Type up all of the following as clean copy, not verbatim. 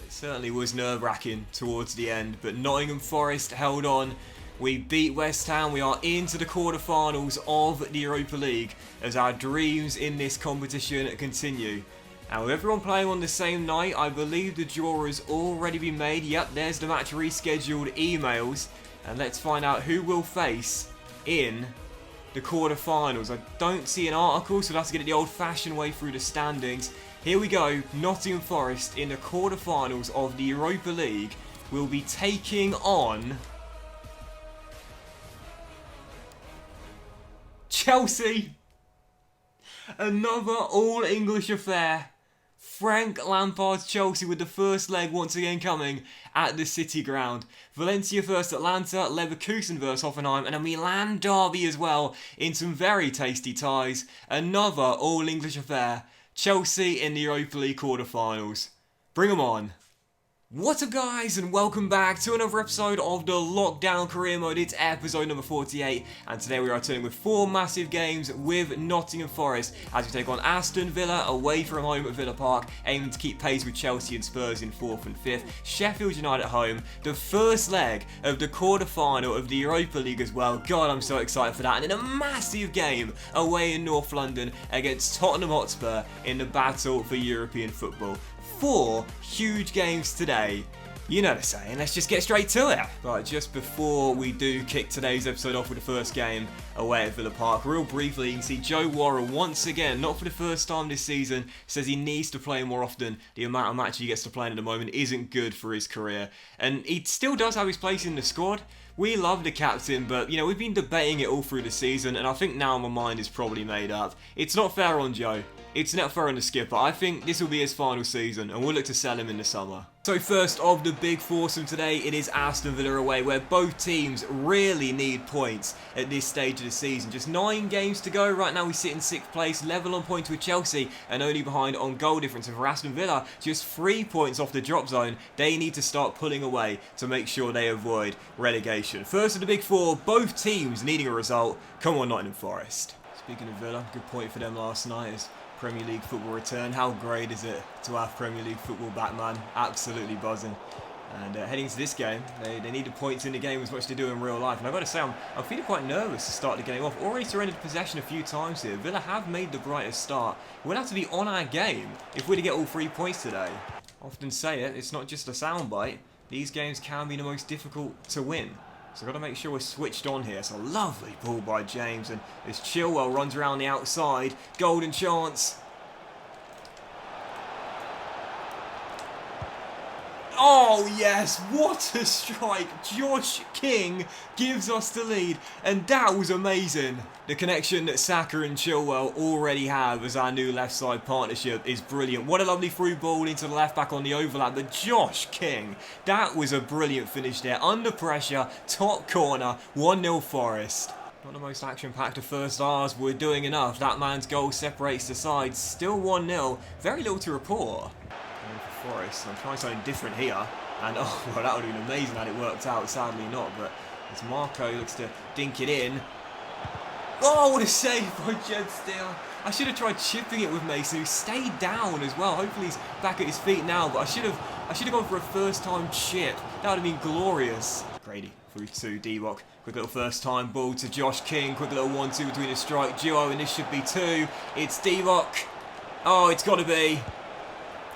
It certainly was nerve-wracking towards the end, but Nottingham Forest held on. We beat West Ham. We are into the quarter-finals of the Europa League as our dreams in this competition continue. And with everyone playing on the same night, I believe the draw has already been made. Yep, there's the match rescheduled emails. And let's find out who we'll face in the quarter-finals. I don't see an article, so we'll have to get it the old-fashioned way through the standings. Here we go, Nottingham Forest in the quarter-finals of the Europa League will be taking on Chelsea. Another all-English affair. Frank Lampard's Chelsea with the first leg once again coming at the City Ground. Valencia versus Atlanta, Leverkusen versus Hoffenheim, and a Milan derby as well in some very tasty ties. Another all-English affair. Chelsea in the Europa League quarter-finals. Bring them on. What's up guys, and welcome back to another episode of the Lockdown Career Mode. It's episode number 48, and today we are returning with 4 massive games with Nottingham Forest as we take on Aston Villa away from home at Villa Park, aiming to keep pace with Chelsea and Spurs in 4th and 5th. Sheffield United at home, the first leg of the quarter-final of the Europa League as well. God, I'm so excited for that. And in a massive game away in North London against Tottenham Hotspur in the battle for European football. 4 huge games today. You know the saying, let's just get straight to it. Right, just before we do kick today's episode off with the first game away at Villa Park, real briefly, you can see Joe Worrell once again, not for the first time this season, says he needs to play more often. The amount of matches he gets to play in at the moment isn't good for his career. And he still does have his place in the squad. We love the captain, but, you know, we've been debating it all through the season, and I think now my mind is probably made up. It's not fair on Joe. It's not fair on the skipper. I think this will be his final season, and we'll look to sell him in the summer. So first of the big foursome today, it is Aston Villa away, where both teams really need points at this stage of the season. Just 9 games to go. Right now we sit in 6th place, level on points with Chelsea, and only behind on goal difference. And for Aston Villa, just 3 points off the drop zone. They need to start pulling away to make sure they avoid relegation. First of the big 4, both teams needing a result. Come on, Nottingham Forest. Speaking of Villa, good point for them last night as Premier League football return. How great is it to have Premier League football back, man? Absolutely buzzing. And heading into this game, they needed points in the game as much as they do in real life. And I've got to say, I'm feeling quite nervous to start the game off. Already surrendered possession a few times here. Villa have made the brightest start. We'll have to be on our game if we're to get all 3 points today. I often say it, it's not just a soundbite. These games can be the most difficult to win. So I've got to make sure we're switched on here. It's a lovely ball by James, and as Chilwell runs around the outside, golden chance. Oh yes, what a strike. Josh King gives us the lead, and that was amazing. The connection that Saka and Chilwell already have as our new left side partnership is brilliant. What a lovely through ball into the left back on the overlap, but Josh King, that was a brilliant finish there. Under pressure, top corner, 1-0 Forest. Not the most action-packed of first hours, we're doing enough. That man's goal separates the sides, still 1-0, very little to report. For Forest, I'm trying something different here, and oh well, that would have been amazing had it worked out. Sadly not, but as Marco looks to dink it in. Oh, what a save by Jed Steele. I should have tried chipping it with Mason, who stayed down as well. Hopefully he's back at his feet now, but I should have gone for a first-time chip. That would have been glorious. Grady through to D-Rock. Quick little first-time ball to Josh King. Quick little 1-2 between the strike duo, and this should be 2. It's D-Rock. Oh, it's got to be.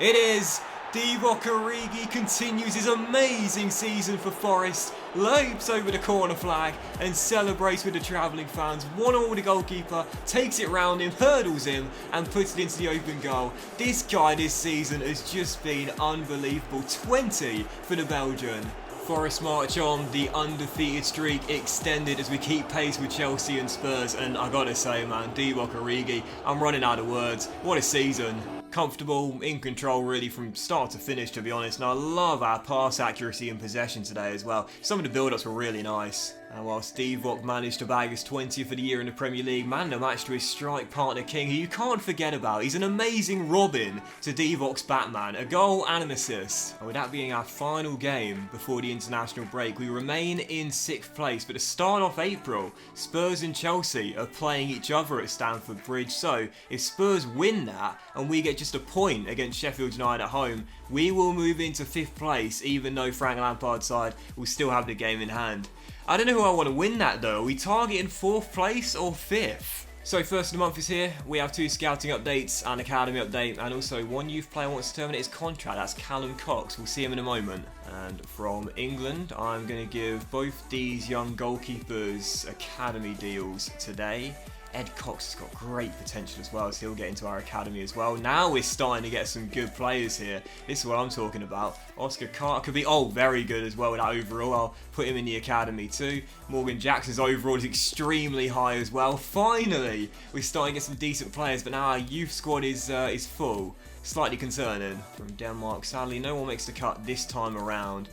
It is. Divock Origi continues his amazing season for Forest, leaps over the corner flag and celebrates with the travelling fans. 1-1 with the goalkeeper, takes it round him, hurdles him and puts it into the open goal. This guy this season has just been unbelievable. 20 for the Belgian. Forest march on, the undefeated streak extended as we keep pace with Chelsea and Spurs, and I gotta say man, Divock Origi, I'm running out of words. What a season. Comfortable, in control really from start to finish, to be honest, and I love our pass accuracy and possession today as well. Some of the build-ups were really nice. And while Divock managed to bag his 20th for the year in the Premier League, man the match to his strike partner King, who you can't forget about. He's an amazing Robin to Divock's Batman, a goal and an assist. And with that being our final game before the international break, we remain in 6th place, but to start off April, Spurs and Chelsea are playing each other at Stamford Bridge, so if Spurs win that and we get just a point against Sheffield United at home, we will move into 5th place, even though Frank Lampard's side will still have the game in hand. I don't know who I want to win that though. Are we targeting 4th place or 5th? So first of the month is here. We have 2 scouting updates, an academy update, and also 1 youth player wants to terminate his contract. That's Callum Cox. We'll see him in a moment. And from England, I'm going to give both these young goalkeepers academy deals today. Ed Cox has got great potential as well, so he'll get into our academy as well. Now we're starting to get some good players here. This is what I'm talking about. Oscar Carter could be, very good as well with that overall. I'll put him in the academy too. Morgan Jackson's overall is extremely high as well. Finally, we're starting to get some decent players, but now our youth squad is full. Slightly concerning. From Denmark, sadly, no one makes the cut this time around.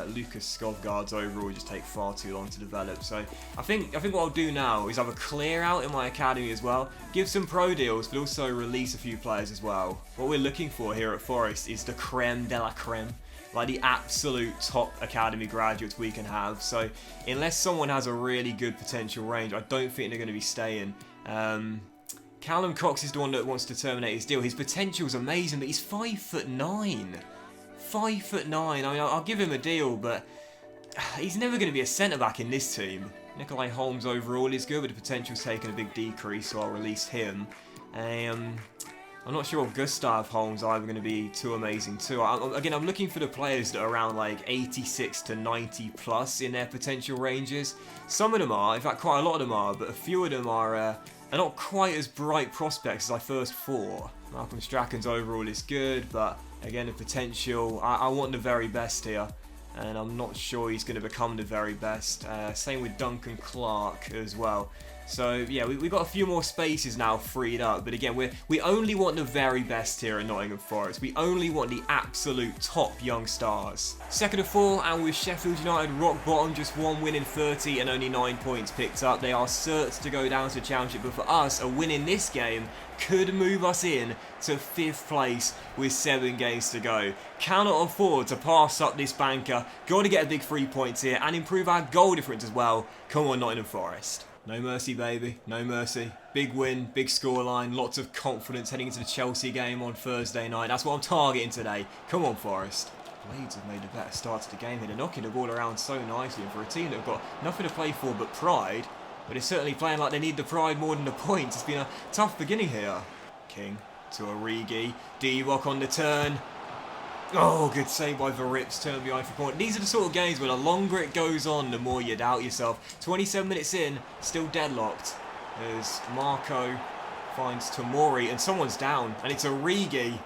Lucas Skovgaard's overall will just take far too long to develop. So I think what I'll do now is have a clear out in my academy as well, give some pro deals, but also release a few players as well. What we're looking for here at Forest is the creme de la creme, like the absolute top academy graduates we can have. So unless someone has a really good potential range, I don't think they're going to be staying. Callum Cox is the one that wants to terminate his deal. His potential's amazing, but he's 5'9". 5'9". I mean, I'll give him a deal, but he's never going to be a centre-back in this team. Nikolai Holmes overall is good, but the potential's taken a big decrease, so I'll release him. I'm not sure if Gustav Holmes are either going to be too amazing too. Again, I'm looking for the players that are around like 86 to 90 plus in their potential ranges. Some of them are, in fact quite a lot of them are, but a few of them are not quite as bright prospects as I first thought. Malcolm Strachan's overall is good, but again, the potential, I want the very best here, and I'm not sure he's going to become the very best. Same with Duncan Clark as well. So yeah, we've got a few more spaces now freed up, but again, we only want the very best here at Nottingham Forest. We only want the absolute top young stars. 2nd of 4, and with Sheffield United rock bottom, just 1 win in 30 and only 9 points picked up. They are cert to go down to the Championship, but for us, a win in this game could move us in to 5th place with 7 games to go. Cannot afford to pass up this banker. Got to get a big 3 points here and improve our goal difference as well. Come on, Nottingham Forest. No mercy, baby. No mercy. Big win, big scoreline, lots of confidence heading into the Chelsea game on Thursday night. That's what I'm targeting today. Come on, Forest. Leeds have made a better start to the game here. They're knocking the ball around so nicely, and for a team that have got nothing to play for but pride, but it's certainly playing like they need the pride more than the points. It's been a tough beginning here. King to Origi. Divock on the turn. Oh, good save by Verips, turn behind for point. These are the sort of games where the longer it goes on, the more you doubt yourself. 27 minutes in, still deadlocked. As Marco finds Tomori, and someone's down, and it's Origi.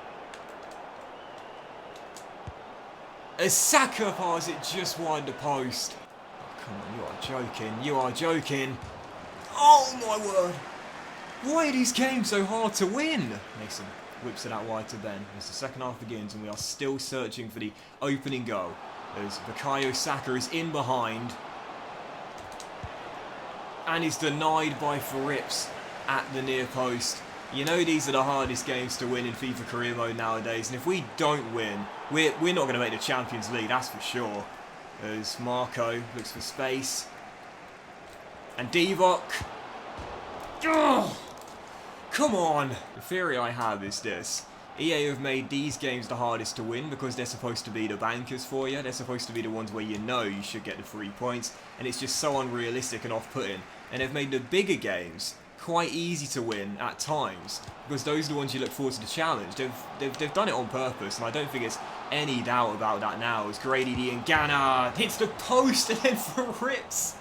As Saka passes it just wide the post. Oh, come on, you are joking. You are joking. Oh, my word. Why are these games so hard to win? Mason whips it out wide to Ben as the second half begins, and we are still searching for the opening goal as Bukayo Saka is in behind and is denied by Verips at the near post. You know, these are the hardest games to win in FIFA career mode nowadays, and if we don't win, we're not going to make the Champions League, that's for sure. As Marco looks for space, and Divock. Oh! Come on! The theory I have is this. EA have made these games the hardest to win because they're supposed to be the bankers for you. They're supposed to be the ones where you know you should get the 3 points, and it's just so unrealistic and off-putting. And they've made the bigger games quite easy to win at times because those are the ones you look forward to the challenge. They've done it on purpose, and I don't think it's any doubt about that now. As Grady Diangana hits the post and then Verips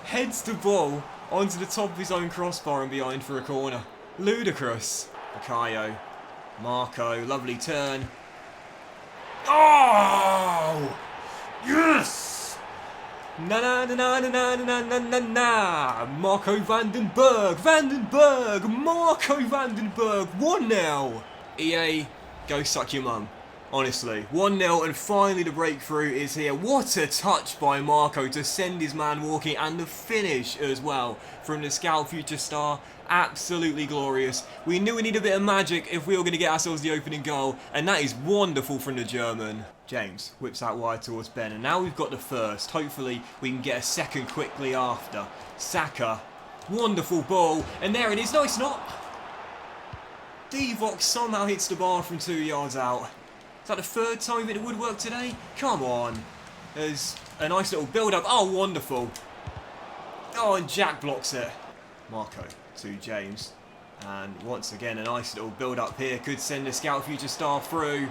heads the ball onto the top of his own crossbar and behind for a corner. Ludicrous. Bukayo. Marco. Lovely turn. Oh! Yes! Na na na na na na na na na. Marco Vandenberg. Marco Vandenberg. 1-0. EA, go suck your mum. Honestly, 1-0, and finally the breakthrough is here. What a touch by Marco to send his man walking, and the finish as well from the Scout future star. Absolutely glorious. We knew we needed a bit of magic if we were going to get ourselves the opening goal, and that is wonderful from the German. James whips out wide towards Ben, and now we've got the first. Hopefully we can get a second quickly after. Saka, wonderful ball, and there it is. No, it's not. Divock somehow hits the bar from 2 yards out. It's that the third time we've hit the woodwork today? Come on. There's a nice little build-up. Oh, wonderful. Oh, and Jack blocks it. Marco to James. And once again, a nice little build-up here. Could send the Scout Future Star through.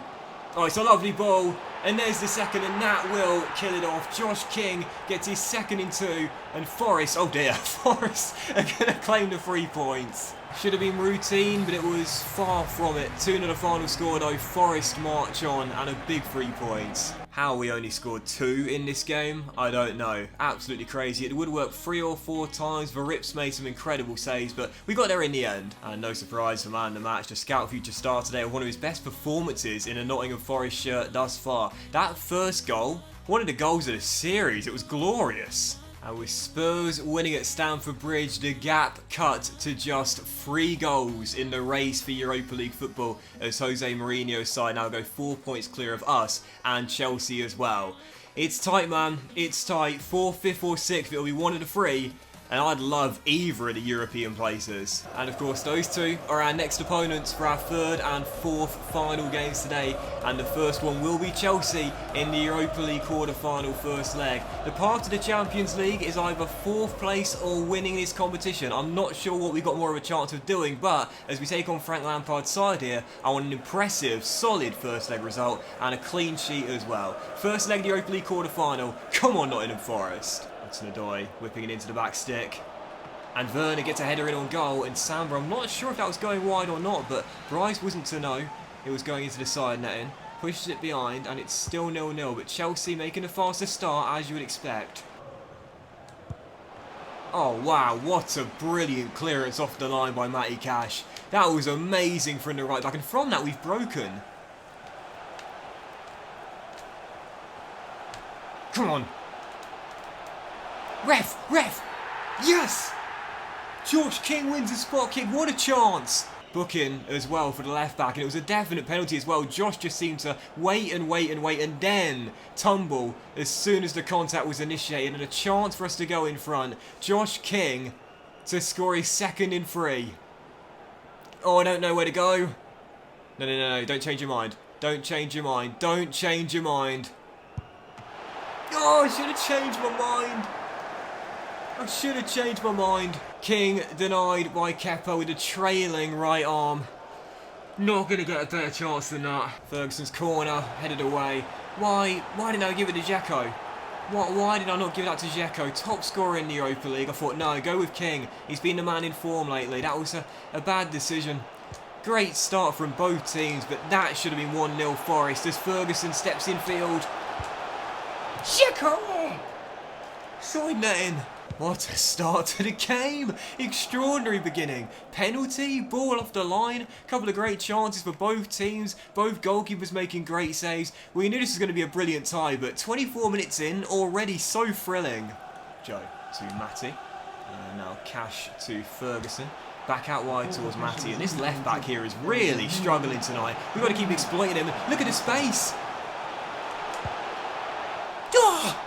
Oh, it's a lovely ball. And there's the second, and that will kill it off. Josh King gets his second in 2. And Forest, oh dear, Forest are going to claim the 3 points. Should have been routine, but it was far from it. 2-0 the final score though. Forest march on, and a big 3 points. How we only scored 2 in this game, I don't know. Absolutely crazy. It would work 3 or 4 times. The Rips made some incredible saves, but we got there in the end. And no surprise for man of the match, the Scout Future Star today, one of his best performances in a Nottingham Forest shirt thus far. That first goal, one of the goals of the series, it was glorious. And with Spurs winning at Stamford Bridge, the gap cut to just 3 goals in the race for Europa League football, as Jose Mourinho's side now go 4 points clear of us and Chelsea as well. It's tight, man. It's tight. 4th, 5th or 6th. It'll be one of the 3. And I'd love either of the European places. And of course, those 2 are our next opponents for our 3rd and 4th final games today. And the first one will be Chelsea in the Europa League quarter-final first leg. The path to the Champions League is either 4th place or winning this competition. I'm not sure what we've got more of a chance of doing, but as we take on Frank Lampard's side here, I want an impressive, solid first leg result and a clean sheet as well. First leg of the Europa League quarter-final. Come on, Nottingham Forest. Nadoy whipping it into the back stick, and Werner gets a header in on goal, and Samba, I'm not sure if that was going wide or not, but Bryce wasn't to know it was going into the side netting, pushes it behind, and it's still 0-0, but Chelsea making a faster start as you would expect. Oh wow, what a brilliant clearance off the line by Matty Cash. That was amazing from the right back, and from that we've broken. Come on. Ref! Yes! Josh King wins a spot kick, what a chance! Booking as well for the left back, and it was a definite penalty as well. Josh just seemed to wait, and then tumble as soon as the contact was initiated, and a chance for us to go in front. Josh King to score his 2nd in 3. Oh, I don't know where to go. No, don't change your mind. Don't change your mind. Don't change your mind. Oh, I should have changed my mind. I should have changed my mind. King denied by Kepa with a trailing right arm. Not going to get a better chance than that. Ferguson's corner, headed away. Why didn't I give it to Dzeko? Why did I not give that to Dzeko? Top scorer in the Europa League. I thought, no, go with King. He's been the man in form lately. That was a bad decision. Great start from both teams, but that should have been 1-0 Forest as Ferguson steps in field. Dzeko! Side netting. What a start to the game! Extraordinary beginning. Penalty, ball off the line, couple of great chances for both teams, both goalkeepers making great saves. We knew this was going to be a brilliant tie, but 24 minutes in, already so thrilling. Joe to Matty, now Cash to Ferguson. Back out wide towards Matty, and this left back here is really struggling tonight. We've got to keep exploiting him. Look at the space! Oh!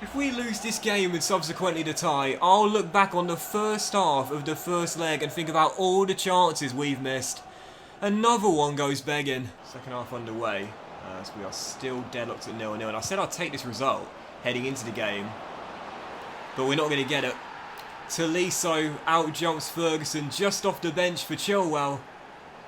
If we lose this game and subsequently the tie, I'll look back on the first half of the first leg and think about all the chances we've missed. Another one goes begging. Second half underway, as we are still deadlocked at 0-0. And I said I'd take this result heading into the game, but we're not going to get it. Tolisso out-jumps Ferguson just off the bench for Chilwell.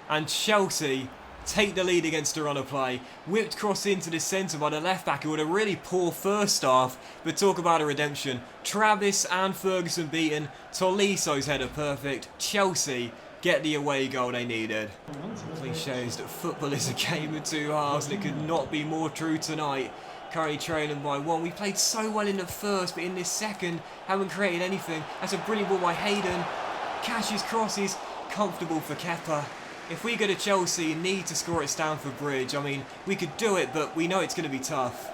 And Chelsea take the lead against the run of play. Whipped cross into the centre by the left back who had a really poor first half, but talk about a redemption. Travis and Ferguson beaten. Tolisso's header perfect. Chelsea get the away goal they needed. Clichés that football is a game of 2 halves, and it could not be more true tonight. Currently trailing by 1. We played so well in the first, but in this second haven't created anything. That's a brilliant ball by Hayden. Cash's cross is comfortable for Kepa. If we go to Chelsea and need to score at Stamford Bridge, I mean, we could do it, but we know it's going to be tough.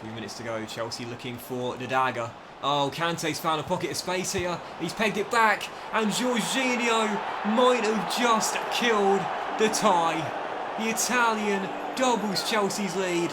2 minutes to go, Chelsea looking for the dagger. Oh, Kante's found a pocket of space here. He's pegged it back, and Jorginho might have just killed the tie. The Italian doubles Chelsea's lead.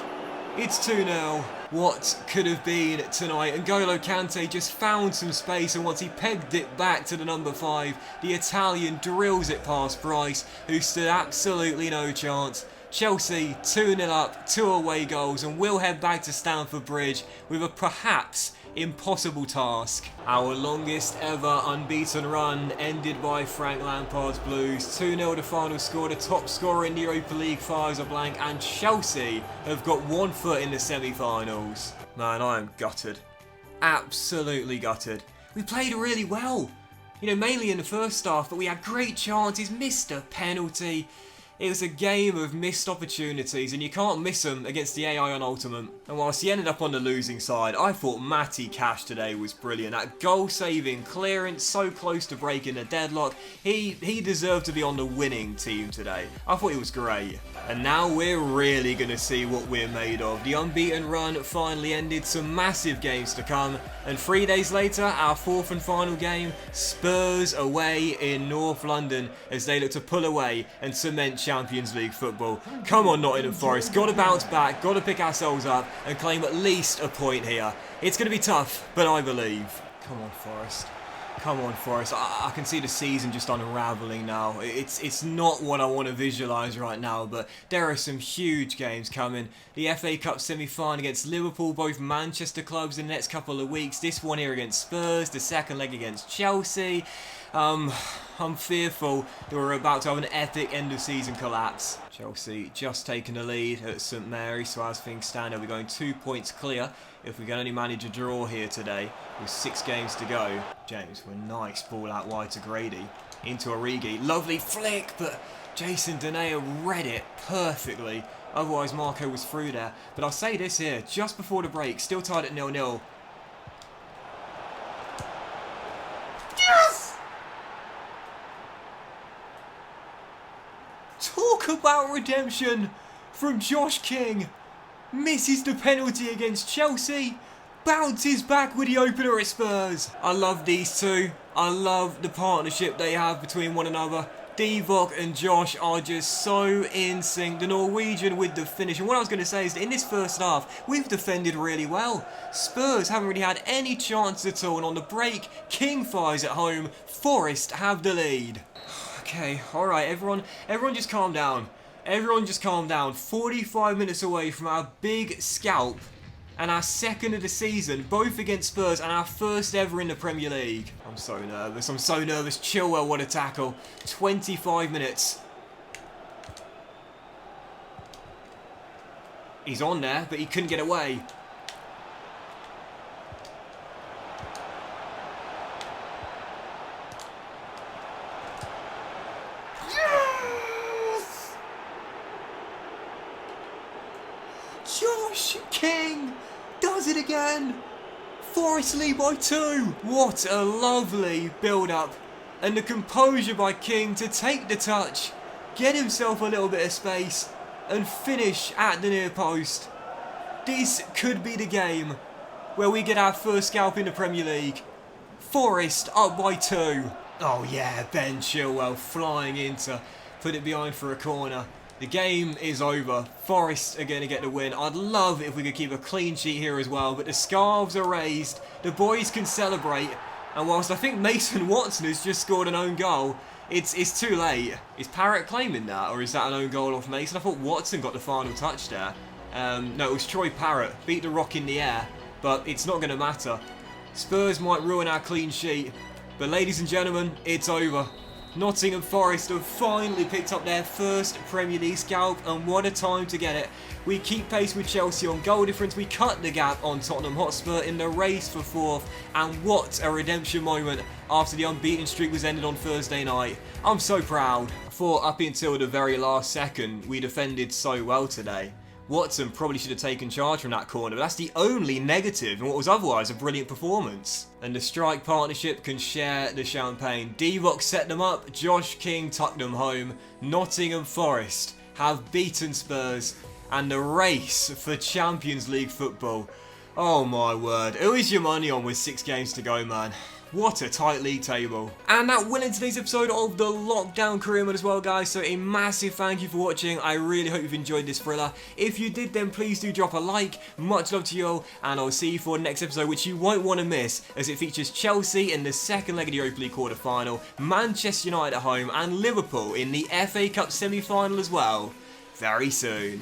It's 2-0. what could have been tonight. And N'Golo Kante just found some space, and once he pegged it back to the number 5, the Italian drills it past Bryce, who stood absolutely no chance. Chelsea 2-0 up, 2 away goals, and will head back to Stamford Bridge with a perhaps impossible task. Our longest ever unbeaten run ended by Frank Lampard's Blues. 2-0 the final score. The top scorer in the Europa League fires a blank, and Chelsea have got 1 foot in the semi-finals. Man, I am gutted. Absolutely gutted. We played really well. You know, mainly in the first half, but we had great chances, missed a penalty. It was a game of missed opportunities, and you can't miss them against the AI on Ultimate. And whilst he ended up on the losing side, I thought Matty Cash today was brilliant. That goal-saving clearance, so close to breaking the deadlock. He deserved to be on the winning team today. I thought he was great. And now we're really going to see what we're made of. The unbeaten run finally ended, some massive games to come. And 3 days later, our 4th and final game, Spurs away in North London as they look to pull away and cement Champions League football. Come on, Nottingham Forest, got to bounce back, got to pick ourselves up and claim at least a point here. It's going to be tough, but I believe. Come on, Forest. Come on, Forest. I can see the season just unravelling now. It's not what I want to visualise right now, but there are some huge games coming. The FA Cup semi-final against Liverpool, both Manchester clubs in the next couple of weeks. This one here against Spurs, the second leg against Chelsea. I'm fearful that we're about to have an epic end-of-season collapse. Chelsea just taking the lead at St Mary's, so as things stand, they'll be going 2 points clear if we can only manage a draw here today with 6 games to go. James with a nice ball out wide to Grady. Into Origi. Lovely flick, but Jason Denayer read it perfectly. Otherwise, Marco was through there. But I'll say this here, just before the break, still tied at 0-0. Yes! Talk about redemption from Josh King. Misses the penalty against Chelsea. Bounces back with the opener at Spurs. I love these two. I love the partnership they have between one another. Divock and Josh are just so in sync. The Norwegian with the finish. And what I was going to say is that in this first half, we've defended really well. Spurs haven't really had any chances at all. And on the break, King fires at home. Forest have the lead. Okay, alright, everyone just calm down. Everyone just calm down. 45 minutes away from our big scalp and our 2nd of the season, both against Spurs, and our 1st ever in the Premier League. I'm so nervous. Chilwell, what a tackle. 25 minutes. He's on there, but he couldn't get away. Josh King does it again. Forest lead by 2. What a lovely build-up. And the composure by King to take the touch, get himself a little bit of space, and finish at the near post. This could be the game where we get our first scalp in the Premier League. Forest up by 2. Oh yeah, Ben Chilwell flying in to put it behind for a corner. The game is over. Forest are going to get the win. I'd love if we could keep a clean sheet here as well, but the scarves are raised. The boys can celebrate. And whilst I think Mason Watson has just scored an own goal, it's too late. Is Parrott claiming that, or is that an own goal off Mason? I thought Watson got the final touch there. No, it was Troy Parrott. Beat the rock in the air, but it's not going to matter. Spurs might ruin our clean sheet, but ladies and gentlemen, it's over. Nottingham Forest have finally picked up their first Premier League scalp, and what a time to get it. We keep pace with Chelsea on goal difference, we cut the gap on Tottenham Hotspur in the race for 4th, and what a redemption moment after the unbeaten streak was ended on Thursday night. I'm so proud. I thought up until the very last second we defended so well today. Watson probably should have taken charge from that corner, but that's the only negative in what was otherwise a brilliant performance. And the strike partnership can share the champagne. Divock set them up, Josh King tucked them home. Nottingham Forest have beaten Spurs, and the race for Champions League football. Oh my word, who is your money on with 6 games to go, man? What a tight league table. And that will end today's episode of the Lockdown Career Mode as well, guys. So a massive thank you for watching. I really hope you've enjoyed this thriller. If you did, then please do drop a like. Much love to you all, and I'll see you for the next episode, which you won't want to miss, as it features Chelsea in the second leg of the Europa League quarter-final, Manchester United at home, and Liverpool in the FA Cup semi-final as well, very soon.